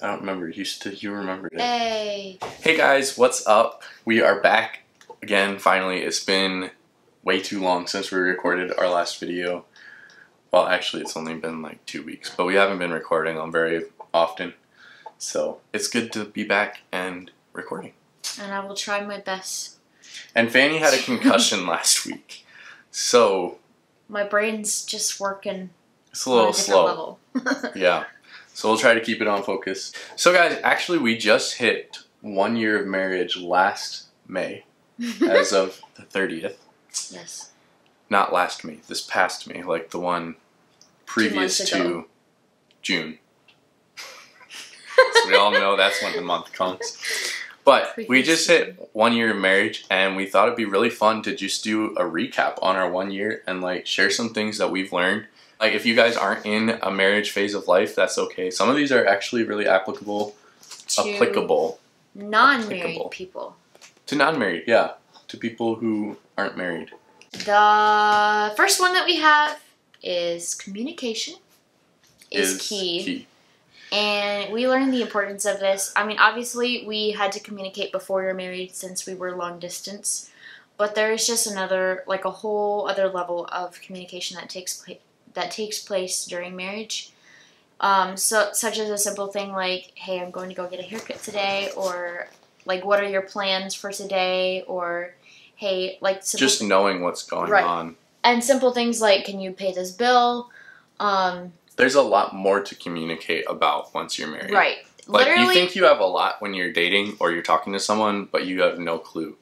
I don't remember. You remembered it. Hey. Hey guys, what's up? We are back again, finally. It's been way too long since we recorded our last video. Well, actually, it's only been like 2 weeks, but we haven't been recording on very often. So it's good to be back and recording. And I will try my best. And Fanny had a concussion last week. So my brain's just working. It's a little slow. Level. Yeah. So we'll try to keep it on focus. So guys, actually we just hit 1 year of marriage last May. As of the 30th. Yes. Not last May, this past May, like the one previous to June. So we all know that's when the month comes. But we just hit 1 year of marriage, and we thought it'd be really fun to just do a recap on our 1 year and like share some things that we've learned. Like if you guys aren't in a marriage phase of life, that's okay. Some of these are actually really applicable. Non-married people. To non-married, yeah. To people who aren't married. The first one that we have is communication is key. And we learned the importance of this. I mean, obviously, we had to communicate before you're married since we were long distance. But there is just another, like a whole other level of communication that takes place during marriage. Such as a simple thing like, hey, I'm going to go get a haircut today, or like, what are your plans for today, or hey, like just knowing what's going on. And simple things like, can you pay this bill? There's a lot more to communicate about once you're married. Right. Like, literally, you think you have a lot when you're dating or you're talking to someone, but you have no clue.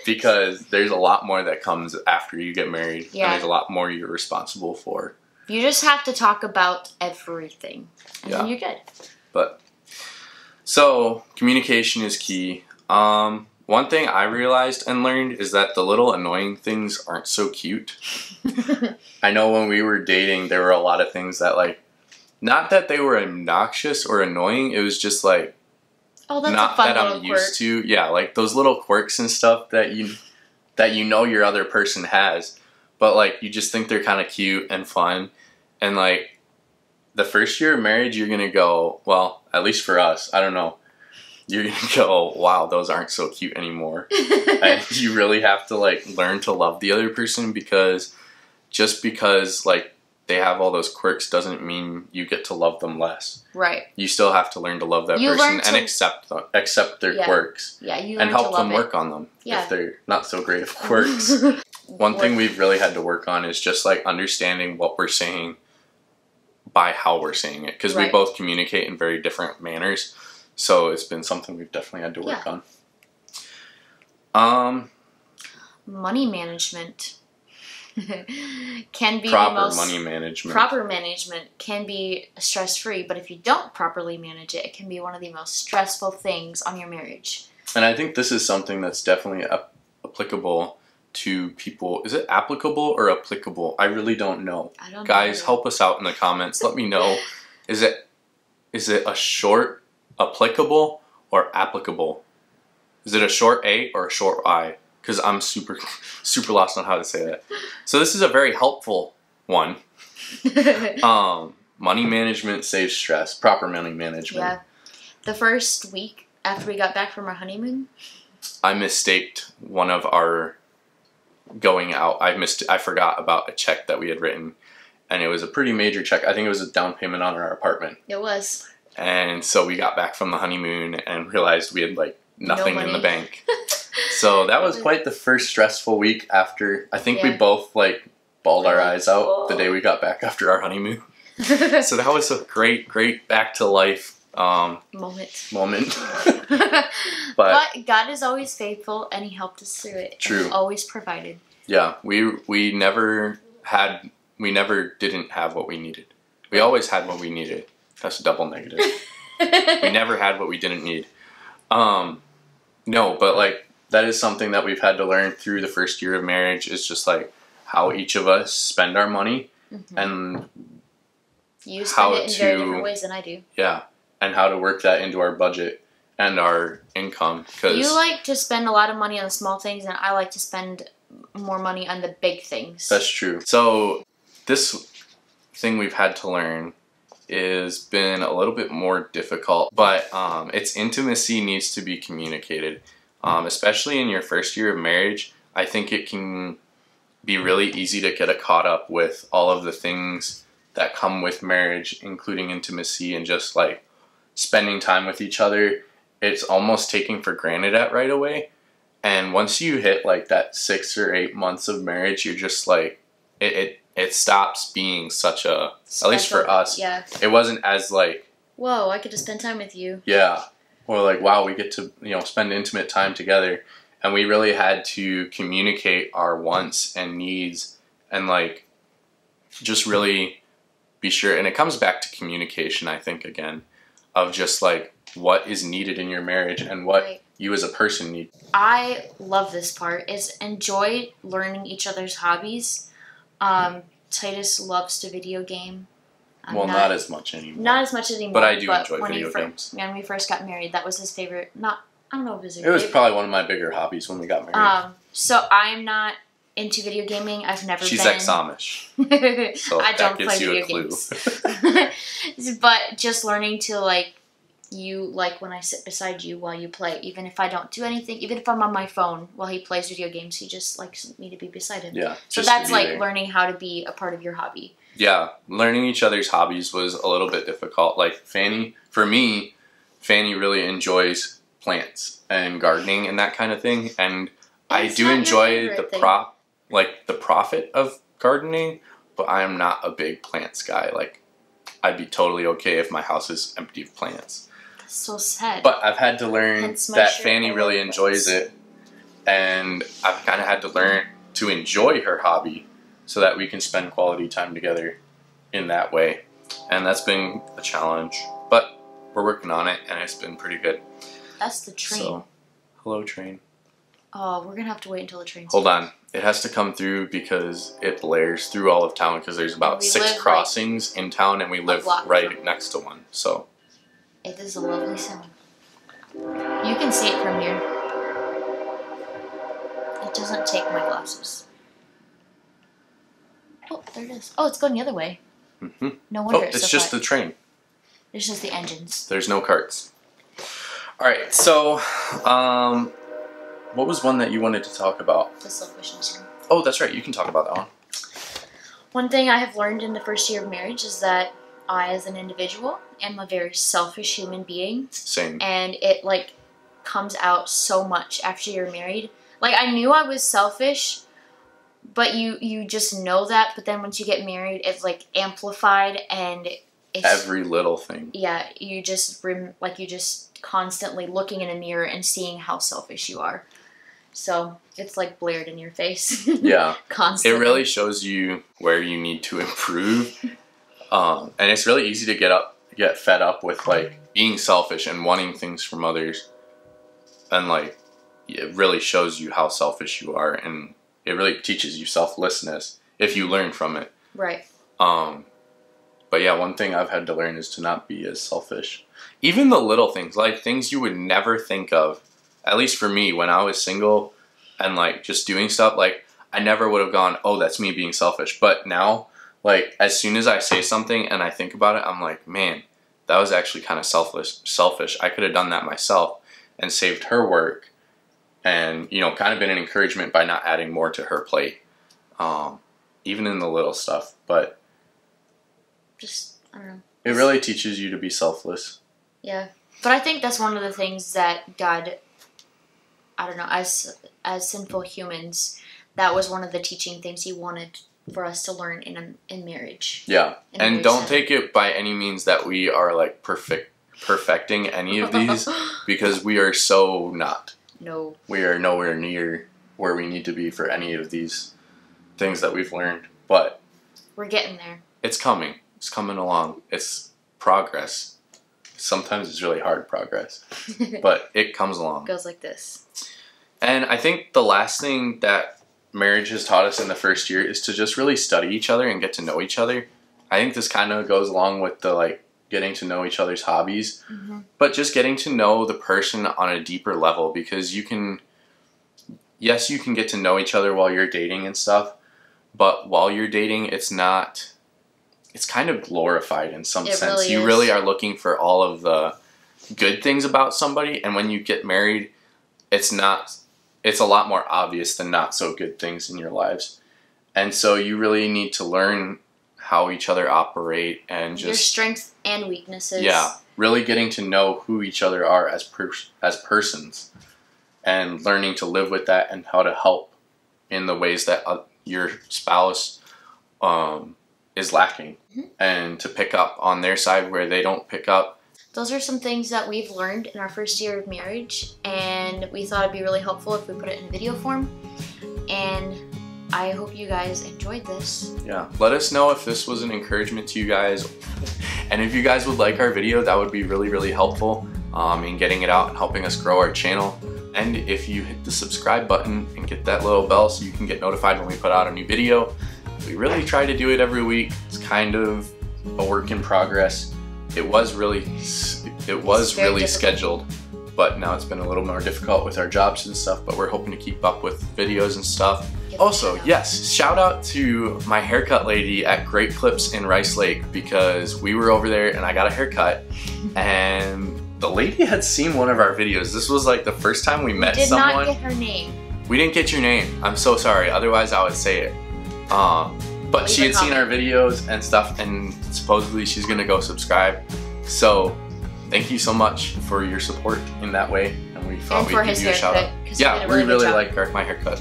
Because there's a lot more that comes after you get married. Yeah. And there's a lot more you're responsible for. You just have to talk about everything. And then you're good. But, so, communication is key. One thing I realized and learned is that the little annoying things aren't so cute. I know when we were dating, there were a lot of things that, like, not that they were obnoxious or annoying, it was just, like, oh, that's not a fun that I'm used to. Yeah, like, those little quirks and stuff that you know your other person has. But, like, you just think they're kind of cute and fun. And, like, the first year of marriage, you're going to go, well, at least for us, I don't know. You're going to go, wow, those aren't so cute anymore. And you really have to, like, learn to love the other person, because just because, like, they have all those quirks doesn't mean you get to love them less. Right. You still have to learn to love that person and accept their quirks. Yeah, you and help them work on them if they're not so great of quirks. One thing we've really had to work on is just, like, understanding what we're saying by how we're saying it. Because we both communicate in very different manners. So it's been something we've definitely had to work on. Money management can be money management. Proper management can be stress-free, but if you don't properly manage it, it can be one of the most stressful things on your marriage. And I think this is something that's definitely applicable to people. Is it applicable or applicable? I really don't know. I don't know. Guys, help us out in the comments. Let me know. Is it a short applicable or applicable? Is it a short A or a short I? Because I'm super lost on how to say that. So this is a very helpful one. Money management saves stress. Proper money management. Yeah. The first week after we got back from our honeymoon, I mistaked one of our going out. I forgot about a check that we had written, and it was a pretty major check. I think it was a down payment on our apartment. It was. And so we got back from the honeymoon and realized we had, like, nothing in the bank. So that was quite the first stressful week after. I think we both, like, bawled our eyes out the day we got back after our honeymoon. So that was a great back to life moment. But God is always faithful, and He helped us through it. True. And always provided. Yeah, we never didn't have what we needed. We always had what we needed. That's a double negative. We never had what we didn't need. No, but, like, that is something that we've had to learn through the first year of marriage, is just, like, how each of us spend our money. And you spend it in very different ways than I do. Yeah, and how to work that into our budget and our income. Cause you like to spend a lot of money on the small things, and I like to spend more money on the big things. That's true. So this thing we've had to learn has been a little bit more difficult, but its intimacy needs to be communicated, especially in your first year of marriage. I think it can be really easy to get caught up with all of the things that come with marriage, including intimacy and just like spending time with each other. It's almost taken for granted at right away. And once you hit like that 6 or 8 months of marriage, you're just like, it stops being such a, special, at least for us, yeah. It wasn't as like, whoa, I get to spend time with you. Yeah. Or like, wow, we get to, spend intimate time together. And we really had to communicate our wants and needs and like just really be sure. And it comes back to communication, I think, again, of just like what is needed in your marriage and what you as a person need. I love this part, is enjoy learning each other's hobbies. Titus loves to video game. Not as much anymore. Not as much anymore. But I do enjoy video games. When we first got married, that was his favorite. I don't know if it was. It was probably one of my bigger hobbies when we got married. So I'm not into video gaming. I've never. She's been. ex-Amish. So I don't gives play you video a clue. games. But just learning to like. You like when I sit beside you while you play, even if I don't do anything, even if I'm on my phone while he plays video games, he just likes me to be beside him. Yeah. So that's like learning how to be a part of your hobby. Yeah, learning each other's hobbies was a little bit difficult. Like Fanny really enjoys plants and gardening and that kind of thing, and I do enjoy the profit of gardening, but I am not a big plants guy. Like, I'd be totally okay if my house is empty of plants. So sad. But I've had to learn that Fanny really enjoys it, and I've kind of had to learn to enjoy her hobby so that we can spend quality time together in that way. And that's been a challenge, but we're working on it, and it's been pretty good. That's the train. So, hello, train. Oh, we're going to have to wait until the train's Hold on. It has to come through because it blares through all of town because there's about 6 crossings in town, and we live right next to one. So it is a lovely sound. You can see it from here. It doesn't take my glasses. Oh, there it is. Oh, it's going the other way. Mm-hmm. No wonder it's so just the train. It's just the engines. There's no carts. All right, so what was one that you wanted to talk about? The selfishness one. Oh, that's right. You can talk about that one. One thing I have learned in the first year of marriage is that I, as an individual, am a very selfish human being. Same. And it, like, comes out so much after you're married. Like, I knew I was selfish, but you just know that. But then once you get married, it's, like, amplified, and it's... Every little thing. Yeah, you just constantly looking in a mirror and seeing how selfish you are. So it's like blared in your face. Yeah. Constantly. It really shows you where you need to improve. And it's really easy to get fed up with like being selfish and wanting things from others. And like, it really shows you how selfish you are, and it really teaches you selflessness if you learn from it. Right. But yeah, one thing I've had to learn is to not be as selfish. Even the little things, like things you would never think of, at least for me, when I was single and like just doing stuff, like I never would have gone, oh, that's me being selfish. But now, like as soon as I say something and I think about it, I'm like, man, that was actually kind of selfish. I could have done that myself and saved her work and, kind of been an encouragement by not adding more to her plate. Even in the little stuff, but I don't know. It really teaches you to be selfless. Yeah. But I think that's one of the things that God, I don't know, as sinful humans, that was one of the teaching things he wanted for us to learn in marriage. Yeah. And don't take it by any means that we are like perfecting any of these, because we are so not. No. We are nowhere near where we need to be for any of these things that we've learned. But we're getting there. It's coming. It's coming along. It's progress. Sometimes it's really hard progress, but it comes along. It goes like this. And I think the last thing that marriage has taught us in the first year is to just really study each other and get to know each other. I think this kind of goes along with the like getting to know each other's hobbies, but just getting to know the person on a deeper level, because you can get to know each other while you're dating and stuff, but while you're dating, it's not it's kind of glorified in some sense. Really you is. really are looking for all of the good things about somebody, and when you get married, it's a lot more obvious the not so good things in your lives. And so you really need to learn how each other operate and just your strengths and weaknesses. Yeah, really getting to know who each other are as persons, and learning to live with that and how to help in the ways that your spouse is lacking, and to pick up on their side where they don't pick up. Those are some things that we've learned in our first year of marriage, and we thought it'd be really helpful if we put it in video form. And I hope you guys enjoyed this. Yeah, let us know if this was an encouragement to you guys, and if you guys would like our video, that would be really, really helpful in getting it out and helping us grow our channel. And if you hit the subscribe button and get that little bell so you can get notified when we put out a new video. We really try to do it every week. It's kind of a work in progress. It was really scheduled, but now it's been a little more difficult with our jobs and stuff, but we're hoping to keep up with videos and stuff. Also, yes, shout out to my haircut lady at Great Clips in Rice Lake, because we were over there and I got a haircut, and the lady had seen one of our videos. This was like the first time we met someone. We did not get her name. We didn't get your name. I'm so sorry. Otherwise, I would say it. But she had seen our videos and stuff, and supposedly she's gonna go subscribe. So thank you so much for your support in that way, and we thought we'd give you a shout out. Yeah, we really like my haircut.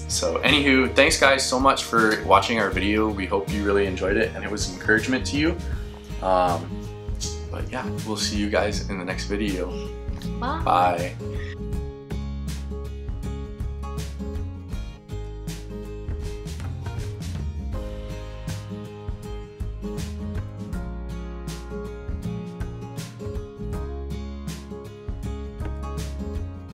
So anywho, thanks guys so much for watching our video. We hope you really enjoyed it and it was an encouragement to you. But yeah, we'll see you guys in the next video. Bye. Bye.